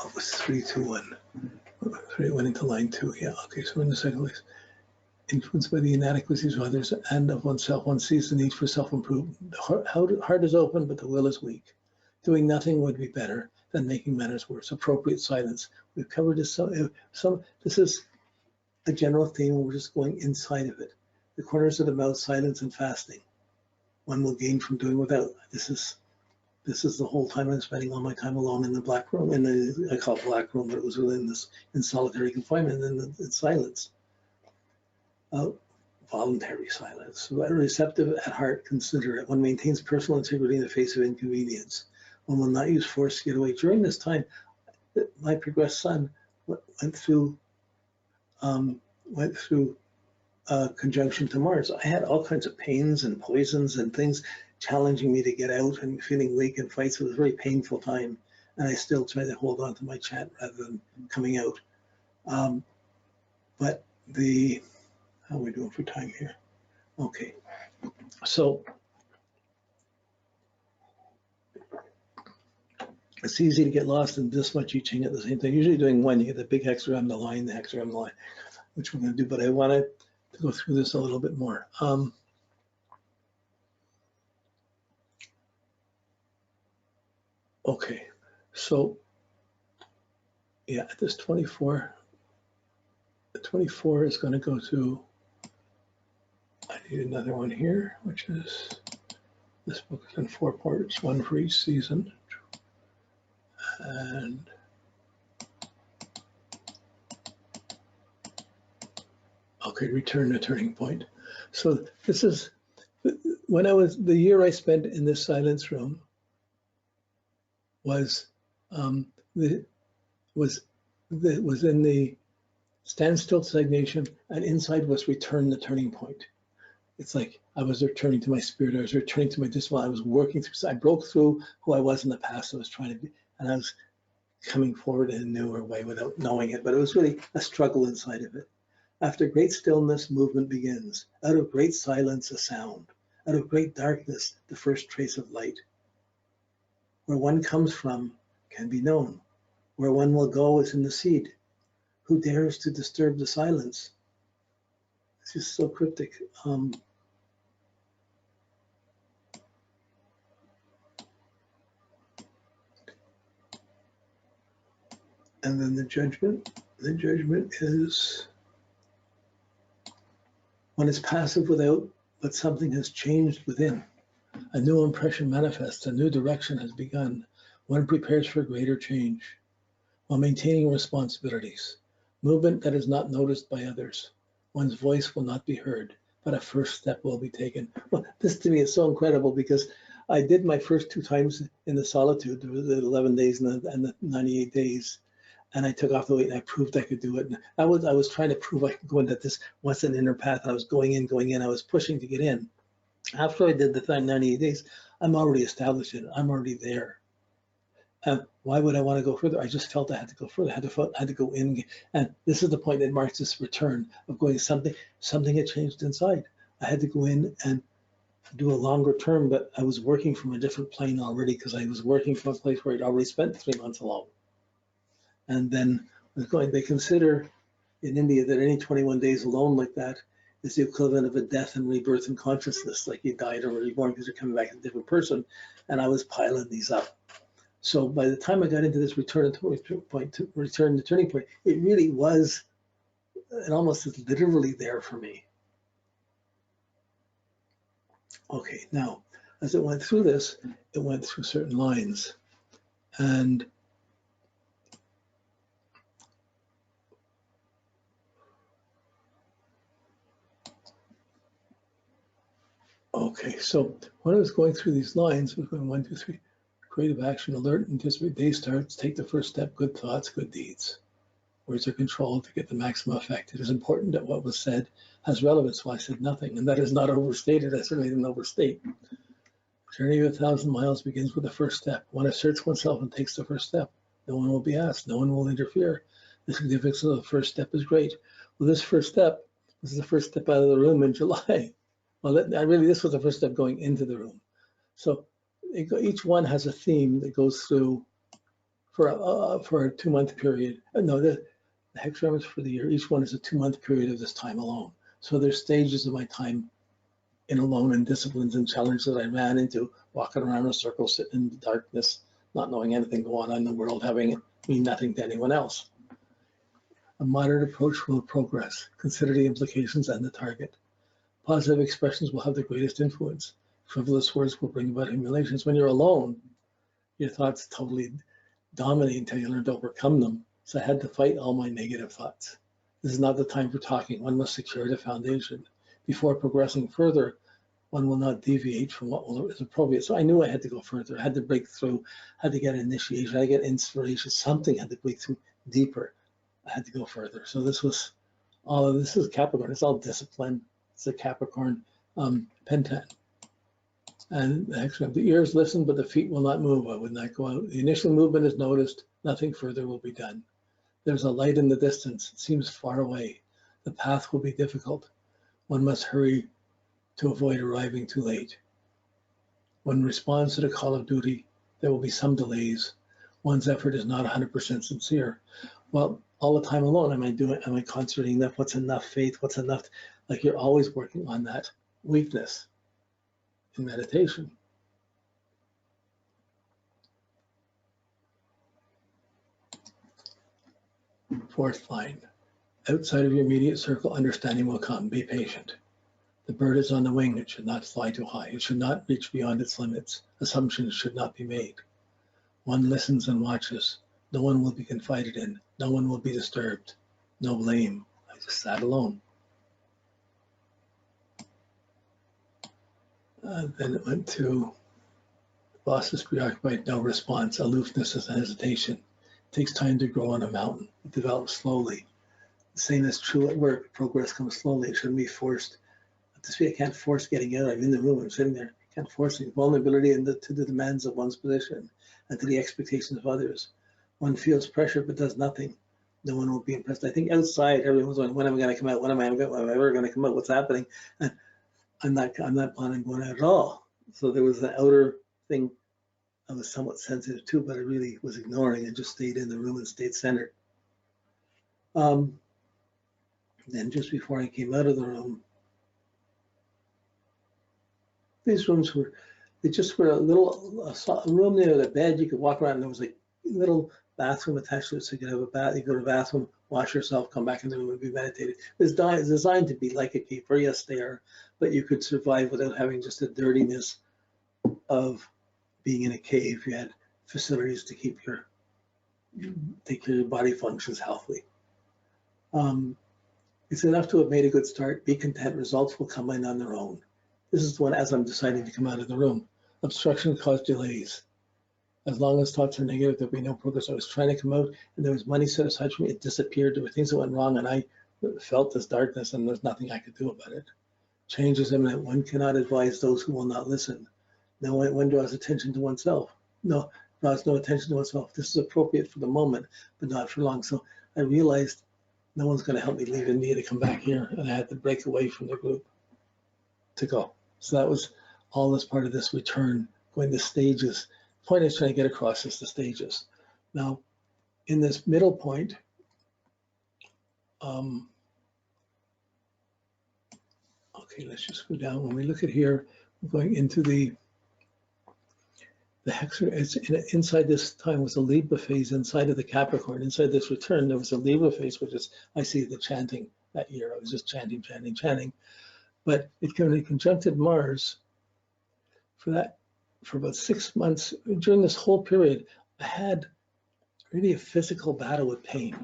it was 3, 2, 1. 3 went into line 2. Yeah, okay, so in the second place. Influenced by the inadequacies of others and of oneself, one sees the need for self-improvement. The heart is open, but the will is weak. Doing nothing would be better than making matters worse. Appropriate silence. We've covered this. This is a general theme. We're just going inside of it. The corners of the mouth, silence and fasting. One will gain from doing without. This is the whole time I'm spending all my time alone in the black room. I call it black room, but it was really in solitary confinement and in silence. Voluntary silence. Receptive at heart, considerate. One maintains personal integrity in the face of inconvenience. One will not use force to get away. During this time, my progressed son went through conjunction to Mars. I had all kinds of pains and poisons and things challenging me to get out and feeling weak in fights. It was a very painful time, and I still try to hold on to my chat rather than coming out. But how are we doing for time here? Okay, so it's easy to get lost in this much each at the same time. Usually doing one, you get the big hexagram, the line, the hexagram, the line, which we're going to do, but I wanted to go through this a little bit more. Okay, so yeah, this 24, the 24 is going to go to, I need another one here, which is, this book is in 4 parts, one for each season. And okay, return to turning point. So this is, when the year I spent in this silence room was in the standstill stagnation, and inside was return the turning point. It's like I was returning to my spirit. I was returning to my discipline. I was working through. I broke through who I was in the past. I was trying to be, and I was coming forward in a newer way without knowing it. But it was really a struggle inside of it. After great stillness, movement begins. Out of great silence, a sound. Out of great darkness, the first trace of light. Where one comes from can be known. Where one will go is in the seed. Who dares to disturb the silence? It's just so cryptic. And then the judgment is one is passive without, but something has changed within. A new impression manifests, a new direction has begun. One prepares for greater change while maintaining responsibilities. Movement that is not noticed by others. One's voice will not be heard, but a first step will be taken. Well, this to me is so incredible because I did my first 2 times in the solitude, the 11 days and the 98 days. And I took off the weight and I proved I could do it. And I was trying to prove I could go into this once an inner path. And I was going in. I was pushing to get in. After I did the 98 days, I'm already established in it. I'm already there. Why would I want to go further? I just felt I had to go further. I had to go in. And this is the point that marks this return of going something had changed inside. I had to go in and do a longer term, but I was working from a different plane already because I was working from a place where I'd already spent 3 months alone. And then they consider in India that any 21 days alone like that is the equivalent of a death and rebirth in consciousness, like you died or were reborn because you're coming back as a different person. And I was piling these up. So by the time I got into this return to turning point, it really was, it almost is literally there for me. Okay, now, as it went through this, it went through certain lines. And okay, so when I was going through these lines, we're going 1, 2, 3, creative action, alert, anticipate, day starts, take the first step, good thoughts, good deeds. Words are controlled to get the maximum effect. It is important that what was said has relevance, so I said nothing, and that is not overstated. I certainly didn't overstate. Journey of 1,000 miles begins with the first step. One asserts oneself and takes the first step. No one will be asked, no one will interfere. The significance of the first step is great. Well, this first step was the first step out of the room in July. Well, this was the first step going into the room. So each one has a theme that goes through for a 2-month period. No, the hexagrams for the year, each one is a 2-month period of this time alone. So there's stages of my time in alone and disciplines and challenges that I ran into, walking around in a circle, sitting in the darkness, not knowing anything going on in the world, having it mean nothing to anyone else. A moderate approach will progress. Consider the implications and the target. Positive expressions will have the greatest influence. Frivolous words will bring about humiliations. When you're alone, your thoughts totally dominate until you learn to overcome them. So I had to fight all my negative thoughts. This is not the time for talking. One must secure the foundation. Before progressing further, one will not deviate from what is appropriate. So I knew I had to go further. I had to break through, had to get initiation, I had to get inspiration. Something had to break through deeper. I had to go further. So this was all of this is Capricorn. It's all discipline. It's a Capricorn pentat. And actually, the ears listen, but the feet will not move. I would not go out. The initial movement is noticed. Nothing further will be done. There's a light in the distance. It seems far away. The path will be difficult. One must hurry to avoid arriving too late. One responds to the call of duty. There will be some delays. One's effort is not 100% sincere. Well, all the time alone, am I concentrating enough? What's enough faith? What's enough? Like you're always working on that weakness in meditation. Fourth line, outside of your immediate circle, understanding will come. Be patient. The bird is on the wing. It should not fly too high. It should not reach beyond its limits. Assumptions should not be made. One listens and watches. No one will be confided in. No one will be disturbed. No blame. I just sat alone. Then it went to boss is preoccupied, no response. Aloofness is hesitation. It takes time to grow on a mountain. It develops slowly. The same is true at work. Progress comes slowly. It shouldn't be forced. I can't force getting out. I'm in the room. I'm sitting there. I can't force it. Vulnerability to the demands of one's position and to the expectations of others. One feels pressure but does nothing. No one will be impressed. I think outside, everyone's going, when am I going to come out? When am I ever going to come out? What's happening? And I'm not planning on going out at all. So there was an outer thing I was somewhat sensitive to, but I really was ignoring and just stayed in the room and stayed centered. Then just before I came out of the room, these rooms were, they just were a room near the bed. You could walk around and there was a little bathroom attached to it, so you could have a bath. You go to the bathroom, wash yourself, come back in the room and be meditated. It was designed to be like a cave, very austere, but you could survive without having just the dirtiness of being in a cave. You had facilities to take care of your body functions healthily. It's enough to have made a good start. Be content. Results will come in on their own. This is the one as I'm deciding to come out of the room. Obstruction caused delays. As long as thoughts are negative, there'll be no progress. I was trying to come out and there was money set aside for me. It disappeared. There were things that went wrong and I felt this darkness and there's nothing I could do about it. Change is imminent. One cannot advise those who will not listen. No one draws attention to oneself. No, draws no attention to oneself. This is appropriate for the moment, but not for long. So I realized no one's going to help me leave in me to come back here, and I had to break away from the group to go. So that was all as part of this return, going to stages. The point I was trying to get across is the stages. Now, in this middle point, okay, let's just go down. When we look at here, we're going into the hexagram. Inside this time was a Libra phase inside of the Capricorn. Inside this return, there was a Libra phase, which is, I see the chanting that year. I was just chanting. But it conjuncted Mars for about 6 months. During this whole period, I had really a physical battle with pain.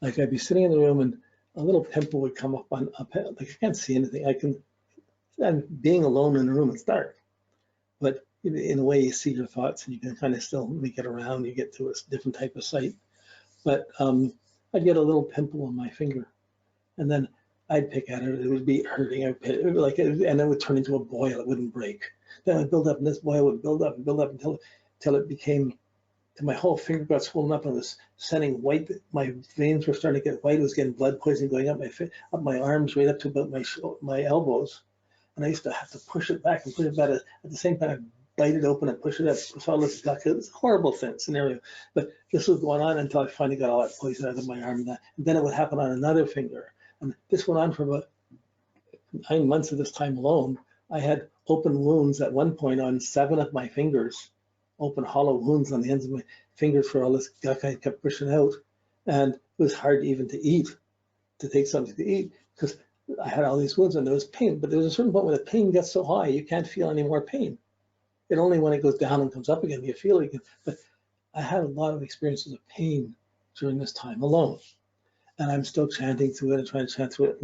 Like I'd be sitting in the room and a little pimple would come up like I can't see anything. And being alone in the room, it's dark. But in a way, you see your thoughts and you can kind of still make it around. You get to a different type of sight. But I'd get a little pimple on my finger, and then I'd pick at it. It would be hurting. And it would turn into a boil. It wouldn't break. Then it would build up, and this boil would build up and build up until it became, till my whole finger got swollen up and was sending white. My veins were starting to get white. It was getting blood poisoning going up my arms, right up to about my elbows. And I used to have to push it back and push it back. At the same time, bite it open and push it up. It's all this duck. It was a horrible scenario. But this was going on until I finally got all that poison out of my arm. And then it would happen on another finger. And this went on for about 9 months of this time alone. I had open wounds at one point on 7 of my fingers, open hollow wounds on the ends of my fingers for all this guck I kept pushing out. And it was hard even to eat, to take something to eat, because I had all these wounds and there was pain. But there was a certain point where the pain gets so high, you can't feel any more pain. It only when it goes down and comes up again, you feel it again. But I had a lot of experiences of pain during this time alone. And I'm still chanting through it and trying to chant through it.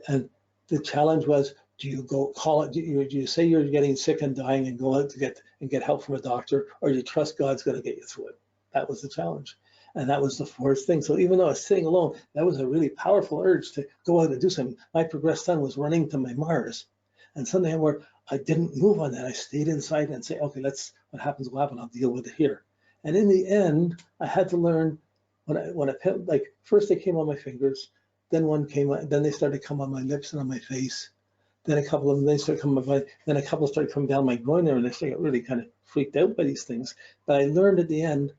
And the challenge was, do you go call it? Do you say you're getting sick and dying and go out to get help from a doctor, or do you trust God's going to get you through it? That was the challenge, and that was the fourth thing. So even though I was sitting alone, that was a really powerful urge to go out and do something. My progressed son was running to my Mars, and suddenly I didn't move on that. I stayed inside and say, okay, what happens will happen. I'll deal with it here. And in the end, I had to learn like first they came on my fingers. Then one came, then they started to come on my lips and on my face. Then a couple of them, they started coming on my, then a couple started coming down my groin there, and I got really kind of freaked out by these things. But I learned at the end,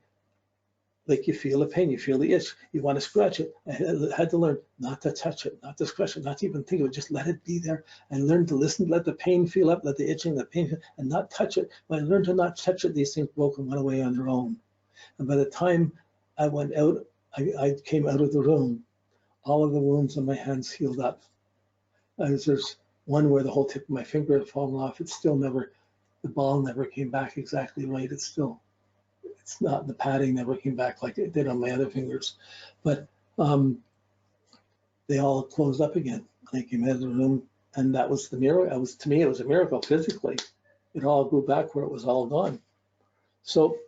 like you feel the pain, you feel the itch, you want to scratch it. I had to learn not to touch it, not to scratch it, not to even think of it, just let it be there. I learned to listen, let the pain feel up, let the itching, the pain, and not touch it. When I learned to not touch it, these things broke and went away on their own. And by the time I went out, I came out of the room, all of the wounds on my hands healed up. There's one where the whole tip of my finger had fallen off. It's still never, the ball never came back exactly right. It's not, the padding never came back like it did on my other fingers. But they all closed up again. I came out of the room, and that was the miracle. To me, it was a miracle physically. It all grew back where it was all gone. So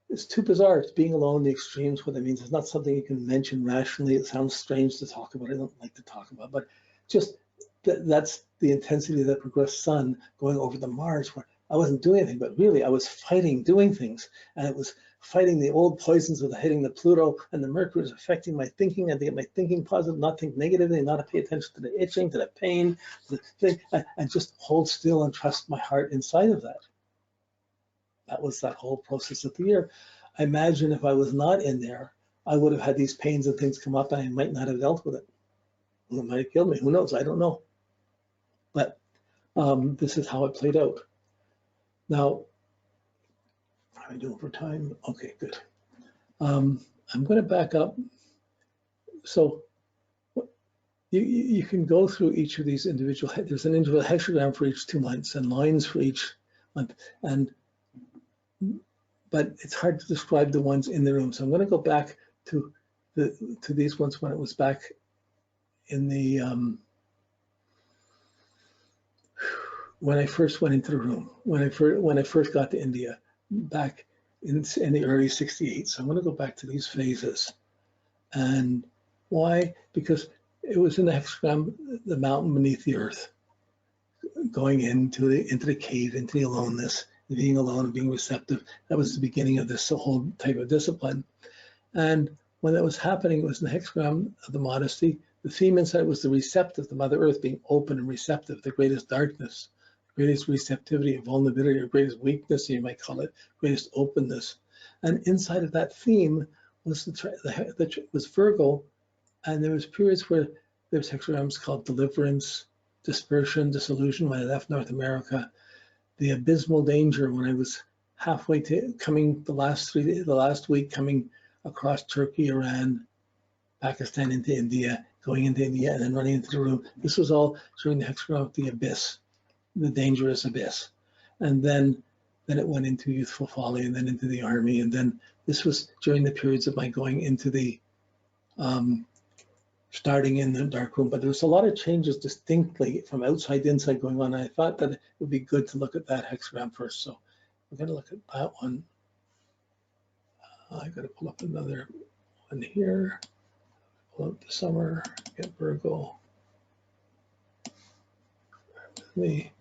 it's too bizarre. It's being alone, the extremes, what it means. It's not something you can mention rationally. It sounds strange to talk about. I don't like to talk about, but just that's the intensity of that progressed sun going over the Mars, where I wasn't doing anything, but really I was fighting doing things. And it was fighting the old poisons with hitting the Pluto, and the Mercury was affecting my thinking, and to get my thinking positive, not think negatively, not to pay attention to the itching, to the pain, to the thing, and just hold still and trust my heart inside of that. That was that whole process of the year. I imagine if I was not in there, I would have had these pains and things come up, and I might not have dealt with it. It might have killed me. Who knows? I don't know. But this is how it played out. Now, how am I doing for time? Okay, good. I'm going to back up. So you can go through each of these individual. There's an individual hexagram for each 2 months and lines for each month, but it's hard to describe the ones in the room. So I'm going to go back to these ones when it was back in the when I first went into the room, when I first got to India, back in the early '68. So I'm going to go back to these phases. And why? Because it was in the hexagram, the mountain beneath the earth, going into the cave, into the aloneness, being alone and being receptive. That was the beginning of this whole type of discipline. And when that was happening, it was in the hexagram of the modesty. The theme inside was the receptive, the Mother Earth being open and receptive, the greatest darkness, greatest receptivity, vulnerability, or greatest weakness, you might call it, greatest openness. And inside of that theme was was Virgo, and there was periods where there was hexagrams called deliverance, dispersion, disillusion when I left North America, the abysmal danger when I was halfway to coming the last week coming across Turkey, Iran, Pakistan into India, going into India, and then running into the room. This was all during the hexagram of the abyss, the dangerous abyss. And then it went into youthful folly, and then into the army. And then this was during the periods of my going into the, starting in the dark room. But there was a lot of changes distinctly from outside to inside going on. And I thought that it would be good to look at that hexagram first. So we're going to look at that one. I've got to pull up another one here. Pull up the summer, get Virgo. Bear with me.